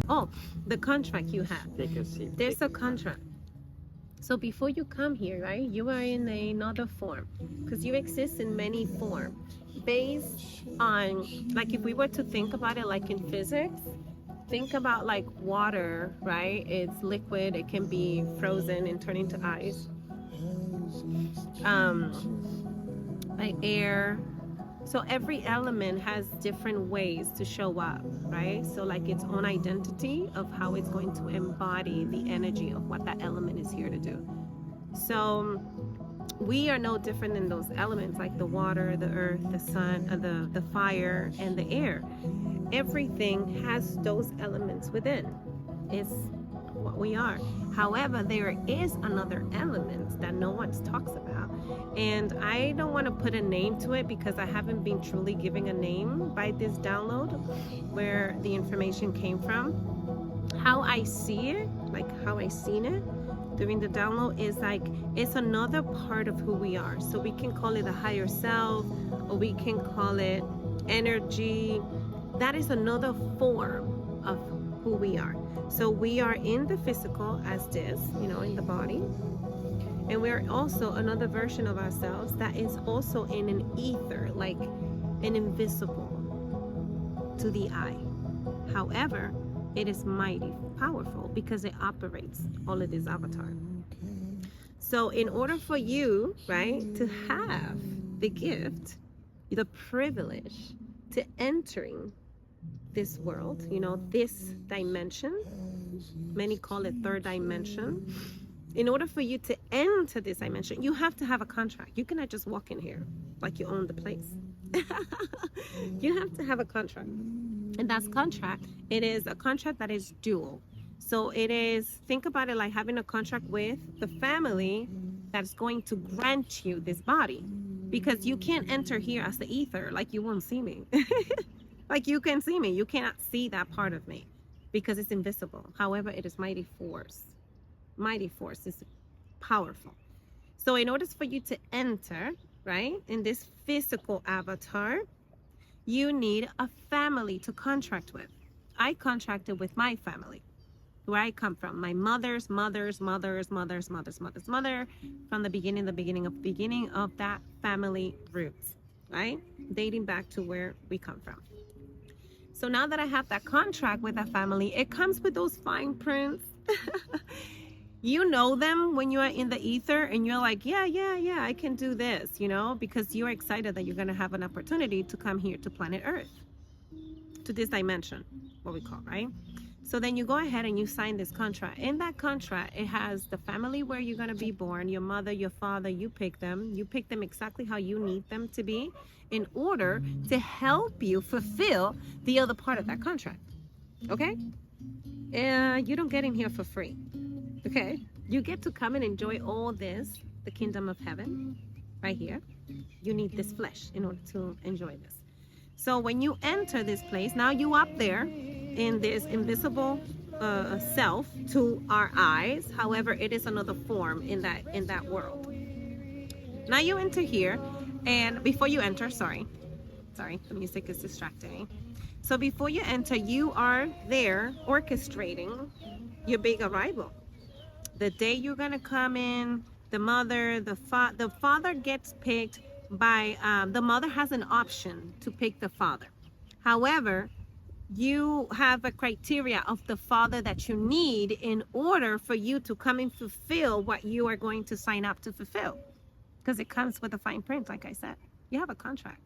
Oh, the contract you have. Take a seat. There's a contract. So before you come here, right, you are in another form because you exist in many forms based on, like, if we were to think about it like in physics, think about like water, right? It's liquid, it can be frozen and turn into ice. Like air. So every element has different ways to show up, right? So like its own identity of how it's going to embody the energy of what that element is here to do. So we are no different than those elements like the water, the earth, the sun, the fire, and the air. Everything has those elements within. It's what we are. However, there is another element that no one talks about. And I don't want to put a name to it because I haven't been truly giving a name by this download where the information came from. How I see it, like how I seen it during the download, is like it's another part of who we are. So we can call it a higher self, or we can call it energy. That is another form of who we are. So we are in the physical as this, in the body. And we're also another version of ourselves that is also in an ether, like an invisible to the eye. However, it is mighty powerful because it operates all of this avatar. So in order for you, right, to have the gift, the privilege to entering this world, this dimension, many call it third dimension. In order for you to enter this dimension, you have to have a contract. You cannot just walk in here like you own the place. You have to have a contract. And that's contract. It is a contract that is dual. So it is, think about it like having a contract with the family that's going to grant you this body. Because you can't enter here as the ether, like you won't see me. Like you can see me, you cannot see that part of me because it's invisible. However, it is mighty force. Mighty force is powerful. So in order for you to enter, right, in this physical avatar, you need a family to contract with. I contracted with my family, where I come from. My mother's mother, from the beginning of that family roots, right? Dating back to where we come from. So now that I have that contract with that family, it comes with those fine prints. You know them when you are in the ether and you're like, yeah, I can do this, because you're excited that you're going to have an opportunity to come here to planet Earth, to this dimension, what we call, right? So then you go ahead and you sign this contract. In that contract, it has the family where you're going to be born, your mother, your father, you pick them exactly how you need them to be in order to help you fulfill the other part of that contract. Okay? You don't get in here for free. Okay? You get to come and enjoy all this, the kingdom of heaven, right here. You need this flesh in order to enjoy this. So when you enter this place, now you up there in this invisible self to our eyes. However, it is another form in that world. Now you enter here, and before you enter, sorry, the music is distracting me. So before you enter, you are there orchestrating your big arrival. The day you're gonna come in, the mother, the father gets picked by, the mother has an option to pick the father. However, you have a criteria of the father that you need in order for you to come and fulfill what you are going to sign up to fulfill. Because it comes with a fine print, like I said. You have a contract.